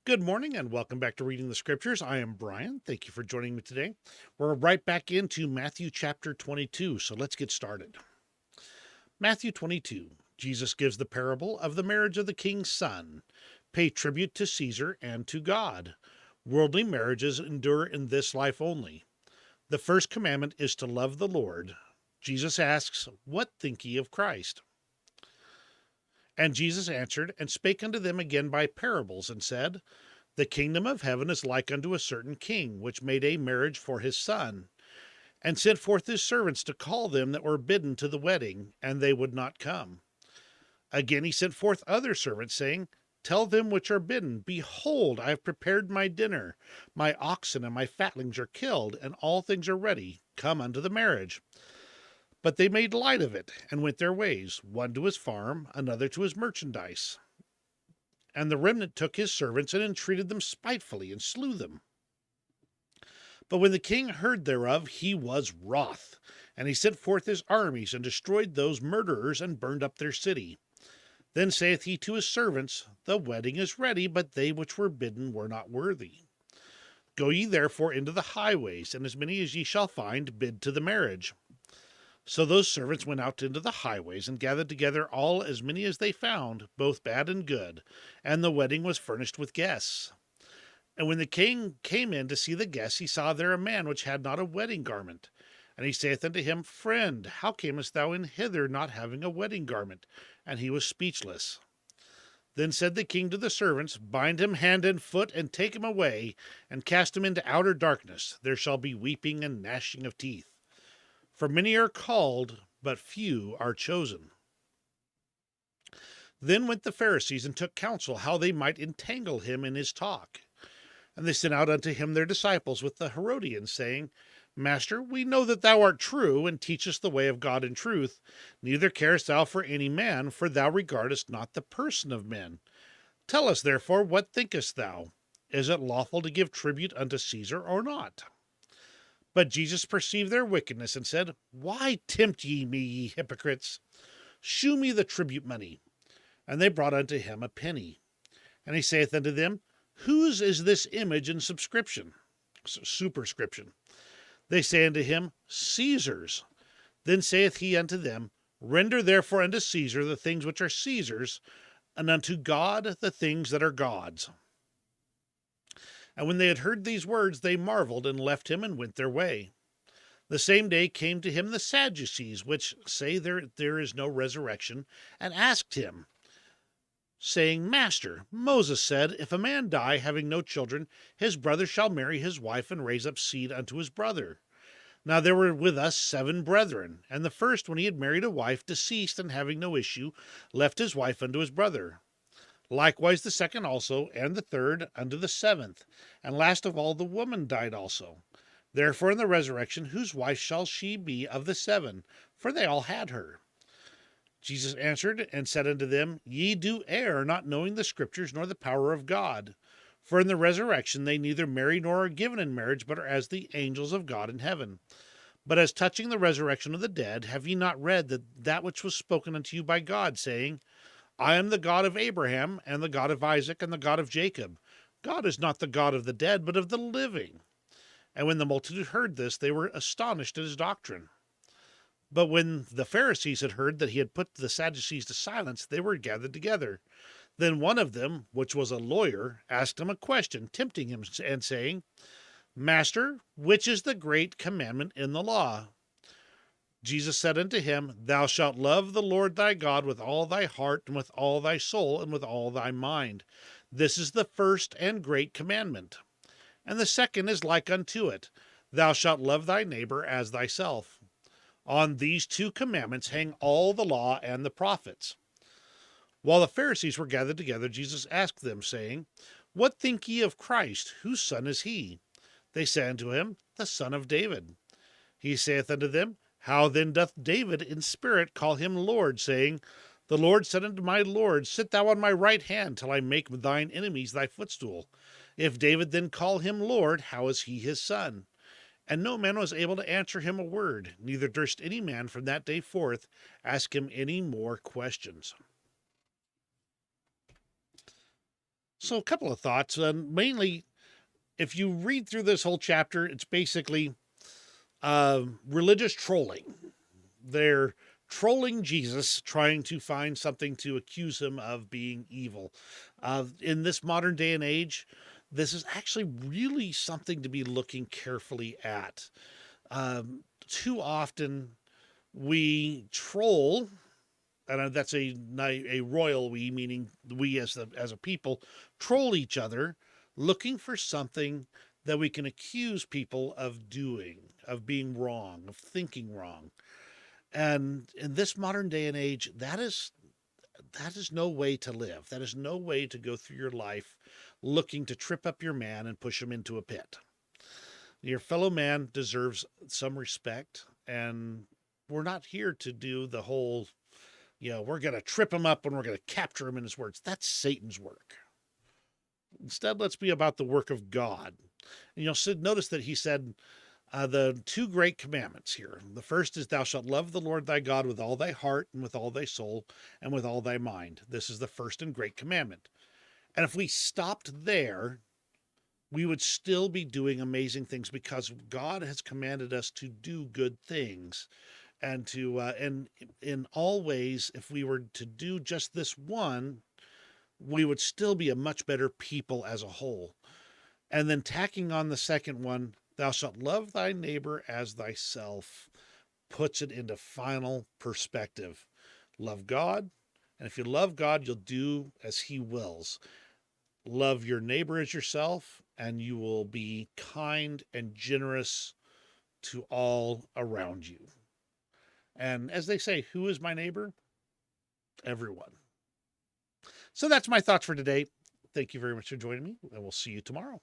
Good morning and welcome back to Reading the Scriptures. I am Brian. Thank you for joining me today. We're right back into Matthew chapter 22, so let's get started. Matthew 22. Jesus gives the parable of the marriage of the king's son. Pay tribute to Caesar and to God. Worldly marriages endure in this life only. The first commandment is to love the Lord. Jesus asks, "What think ye of Christ?" And Jesus answered and spake unto them again by parables, and said, The kingdom of heaven is like unto a certain king, which made a marriage for his son, and sent forth his servants to call them that were bidden to the wedding, and they would not come. Again he sent forth other servants, saying, Tell them which are bidden, Behold, I have prepared my dinner. My oxen and my fatlings are killed, and all things are ready. Come unto the marriage. But they made light of it, and went their ways, one to his farm, another to his merchandise. And the remnant took his servants, and entreated them spitefully, and slew them. But when the king heard thereof, he was wroth, and he sent forth his armies, and destroyed those murderers, and burned up their city. Then saith he to his servants, The wedding is ready, but they which were bidden were not worthy. Go ye therefore into the highways, and as many as ye shall find, bid to the marriage. So those servants went out into the highways, and gathered together all as many as they found, both bad and good, and the wedding was furnished with guests. And when the king came in to see the guests, he saw there a man which had not a wedding garment. And he saith unto him, Friend, how camest thou in hither not having a wedding garment? And he was speechless. Then said the king to the servants, Bind him hand and foot, and take him away, and cast him into outer darkness. There shall be weeping and gnashing of teeth. For many are called, but few are chosen. Then went the Pharisees and took counsel how they might entangle him in his talk. And they sent out unto him their disciples with the Herodians, saying, Master, we know that thou art true, and teachest the way of God in truth. Neither carest thou for any man, for thou regardest not the person of men. Tell us, therefore, what thinkest thou? Is it lawful to give tribute unto Caesar or not? But Jesus perceived their wickedness, and said, Why tempt ye me, ye hypocrites? Shew me the tribute money. And they brought unto him a penny. And he saith unto them, Whose is this image and superscription? They say unto him, Caesar's. Then saith he unto them, Render therefore unto Caesar the things which are Caesar's, and unto God the things that are God's. And when they had heard these words, they marveled, and left him, and went their way. The same day came to him the Sadducees, which say there is no resurrection, and asked him, saying, Master, Moses said, If a man die, having no children, his brother shall marry his wife, and raise up seed unto his brother. Now there were with us 7 brethren, and the first, when he had married a wife, deceased, and having no issue, left his wife unto his brother. Likewise the second also, and the third unto the 7th. And last of all the woman died also. Therefore in the resurrection, whose wife shall she be of the 7? For they all had her. Jesus answered and said unto them, Ye do err, not knowing the Scriptures, nor the power of God. For in the resurrection they neither marry nor are given in marriage, but are as the angels of God in heaven. But as touching the resurrection of the dead, have ye not read that which was spoken unto you by God, saying, I am the God of Abraham, and the God of Isaac, and the God of Jacob. God is not the God of the dead, but of the living. And when the multitude heard this, they were astonished at his doctrine. But when the Pharisees had heard that he had put the Sadducees to silence, they were gathered together. Then one of them, which was a lawyer, asked him a question, tempting him, and saying, Master, which is the great commandment in the law? Jesus said unto him, Thou shalt love the Lord thy God with all thy heart, and with all thy soul, and with all thy mind. This is the first and great commandment. And the second is like unto it, Thou shalt love thy neighbor as thyself. On these 2 commandments hang all the law and the prophets. While the Pharisees were gathered together, Jesus asked them, saying, What think ye of Christ? Whose son is he? They say unto him, The son of David. He saith unto them, How then doth David in spirit call him Lord, saying, The Lord said unto my Lord, Sit thou on my right hand, till I make thine enemies thy footstool. If David then call him Lord, how is he his son? And no man was able to answer him a word, neither durst any man from that day forth ask him any more questions. So, a couple of thoughts. Mainly, if you read through this whole chapter, it's basically religious trolling. They're trolling Jesus, trying to find something to accuse him of being evil. In this modern day and age, this is actually really something to be looking carefully at. Too often we troll, and that's a royal we, meaning we as a people, troll each other, looking for something that we can accuse people of doing, of being wrong, of thinking wrong. And in this modern day and age, that is no way to live. That is no way to go through your life looking to trip up your man and push him into a pit. Your fellow man deserves some respect, and we're not here to do the whole, we're going to trip him up and we're going to capture him in his words. That's Satan's work. Instead, let's be about the work of God. And you'll notice that he said the two great commandments here. The first is, thou shalt love the Lord thy God with all thy heart and with all thy soul and with all thy mind. This is the first and great commandment. And if we stopped there, we would still be doing amazing things, because God has commanded us to do good things. And and in all ways, if we were to do just this one, we would still be a much better people as a whole. And then tacking on the second one, thou shalt love thy neighbor as thyself, puts it into final perspective. Love God, and if you love God, you'll do as he wills. Love your neighbor as yourself, and you will be kind and generous to all around you. And as they say, who is my neighbor? Everyone. So that's my thoughts for today. Thank you very much for joining me, and we'll see you tomorrow.